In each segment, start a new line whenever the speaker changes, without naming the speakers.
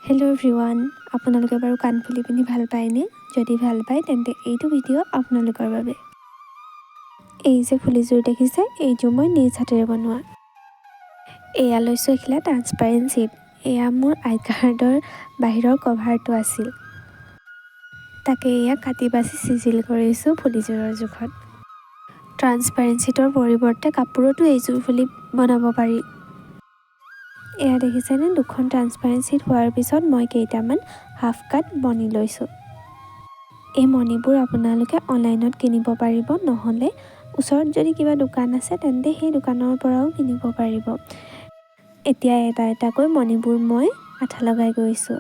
Hello' everyone, আপোনালোকে বাৰু কাণফুলি পিন্ধি ভাল পায়নে? যদি ভাল পায় তেন্তে এইটো ভিডিঅ' আপোনালোকৰ বাবে। এই যে ফুলিযোৰ দেখিছে, এইযোৰ মই নিজ হাতেৰে বনোৱা। এয়া লৈছোঁ এখিলা ট্ৰান্সপাৰেণ্ট শ্বীট। এয়া মোৰ আই কাৰ্ডৰ বাহিৰৰ কভাৰটো আছিল। তাকে এয়া কাটি বাছি চিজিল কৰিছোঁ ফুলিযোৰৰ জোখত। ট্ৰান্সপাৰেণ্ট শ্বীটৰ পৰিৱৰ্তে কাপোৰতো এইযোৰ ফুলি বনাব পাৰি। এয়া দেখিছেনে, দুখন ট্ৰান্সপাৰেণ্ট শ্বীট হোৱাৰ পিছত মই কেইটামান হাফ কাট মণি লৈছোঁ। এই মণিবোৰ আপোনালোকে অনলাইনত কিনিব পাৰিব, নহ'লে ওচৰত যদি কিবা দোকান আছে তেন্তে সেই দোকানৰ পৰাও কিনিব পাৰিব। এতিয়া এটা এটাকৈ মণিবোৰ মই আঠা লগাই গৈছোঁ।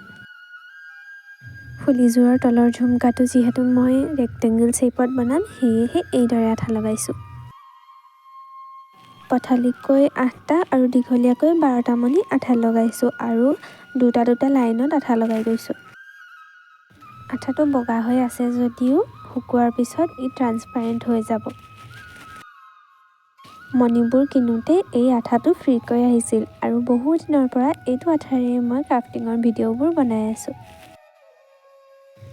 ফুলিযোৰৰ তলৰ ঝুমকাটো যিহেতু মই ৰেক্টেংগল শ্বেপত বনাম, সেয়েহে এইদৰে আঠা লগাইছোঁ। পথালিকৈ 8টা আৰু দীঘলীয়াকৈ 12টা মণি আঠা লগাইছোঁ আৰু দুটা লাইনত আঠা লগাই গৈছোঁ। আঠাটো বগা হৈ আছে যদিও শুকোৱাৰ পিছত ই ট্ৰান্সপাৰেণ্ট হৈ যাব। মণিবোৰ কিনোতে এই আঠাটো ফ্ৰীকৈ আহিছিল আৰু বহু দিনৰ পৰা এইটো আঠাৰে মই ক্ৰাফটিঙৰ ভিডিঅ'বোৰ বনাই আছোঁ।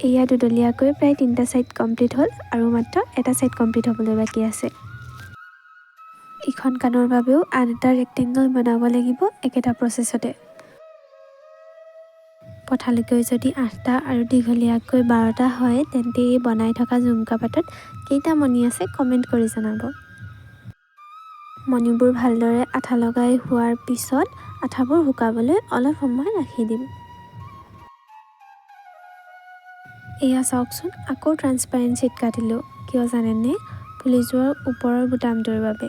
এয়া দুডলীয়াকৈ প্ৰায় 3টা ছাইড কমপ্লিট হ'ল আৰু মাত্ৰ এটা ছাইড কমপ্লিট হ'বলৈ বাকী আছে। ইখন কাণৰ বাবেও আন এটা ৰেক্টেংগল বনাব লাগিব একেটা প্ৰচেছতে। পথালিকৈ যদি 8টা আৰু দীঘলীয়াকৈ 12টা হয় তেন্তে এই বনাই থকা ঝুমকা পাতত কেইটা মণি আছে কমেণ্ট কৰি জনাব। মণিবোৰ ভালদৰে আঠা লগাই হোৱাৰ পিছত আঠাবোৰ শুকাবলৈ অলপ সময় ৰাখি দিম। এয়া চাওকচোন, আকৌ ট্ৰান্সপাৰেণ্ট শ্বীট কাটিলোঁ। কিয় জানেনে? ফুলিযোৰৰ ওপৰৰ বুটামটোৰ বাবে।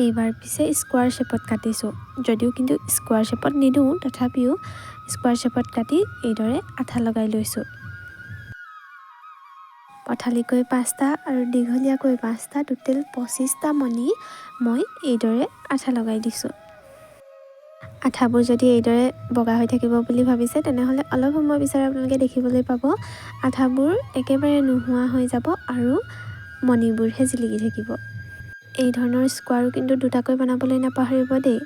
এইবাৰ পিছে স্কোৱাৰ শ্বেপত কাটিছোঁ, যদিও কিন্তু স্কোৱাৰ শ্বেপত নিদিওঁ, তথাপিও স্কোৱাৰ শ্বেপত কাটি এইদৰে আঠা লগাই লৈছোঁ। পথালিকৈ 5টা আৰু দীঘলীয়াকৈ 5টা, টোটেল 25টা মণি মই এইদৰে আঠা লগাই দিছোঁ। আঠাবোৰ যদি এইদৰে বগা হৈ থাকিব বুলি ভাবিছে তেনেহ'লে অলপ সময় পিছত আপোনালোকে দেখিবলৈ পাব আঠাবোৰ একেবাৰে নোহোৱা হৈ যাব আৰু মণিবোৰহে জিলিকি থাকিব। এই ধৰণৰ স্কোৱাৰো কিন্তু দুটাকৈ বনাবলৈ নাপাহৰিব দেই।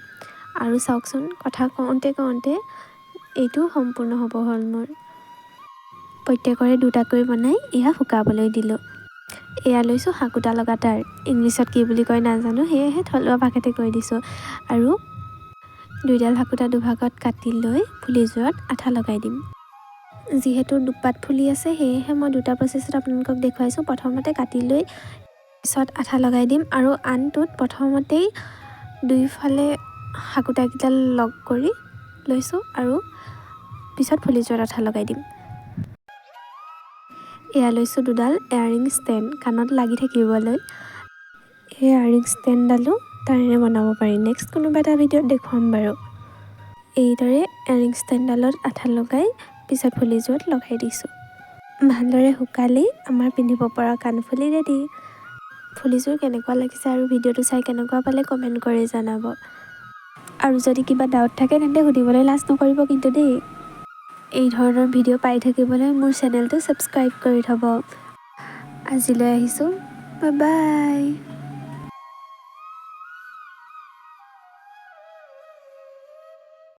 আৰু চাওকচোন, কথা কওঁতে এইটো সম্পূৰ্ণ হ'ব হ'ল মোৰ। প্ৰত্যেকৰে দুটাকৈ বনাই এয়া শুকাবলৈ দিলোঁ। এয়া লৈছোঁ হাকুটা লগা তাঁৰ। ইংলিছত কি বুলি কয় নাজানো, সেয়েহে থলুৱা ভাষাতে কৈ দিছোঁ। আৰু দুইডাল হাকুটা দুভাগত কাটি লৈ ফুলিযোৰত আঠা লগাই দিম। যিহেতু দুপাত ফুলি আছে সেয়েহে মই দুটা প্ৰচেছত আপোনালোকক দেখুৱাইছোঁ। প্ৰথমতে কাটি লৈ পিছত আঠা লগাই দিম আৰু আনটোত প্ৰথমতেই দুইফালে হাকুটাকেইডাল লগ কৰি লৈছোঁ আৰু পিছত ফুলিযোৰত আঠা লগাই দিম। এয়া লৈছোঁ দুডাল এয়াৰিং ষ্টেণ্ড কাণত লাগি থাকিবলৈ। এই এয়াৰিং ষ্টেণ্ডডালো তাৰেৰে বনাব পাৰি। নেক্সট কোনোবা এটা ভিডিঅ'ত দেখুৱাম বাৰু। এইদৰে এয়াৰিং ষ্টেণ্ডডালত আঠা লগাই পিছত ফুলিযোৰত লগাই দিছোঁ। ভালদৰে শুকালেই আমাৰ পিন্ধিব পৰা কাণফুলি ৰেডি। ফুলিযোৰ কেনেকুৱা লাগিছে আৰু ভিডিঅ'টো চাই কেনেকুৱা পালে কমেণ্ট কৰি জনাব। আৰু যদি কিবা ডাউট থাকে তেন্তে সুধিবলৈ লাজ নকৰিব কিন্তু দেই। এই ধৰণৰ ভিডিঅ' পাই থাকিবলৈ মোৰ চেনেলটো ছাবস্ক্ৰাইব কৰি থ'ব। আজিলৈ আহিছোঁ, বাই বাই।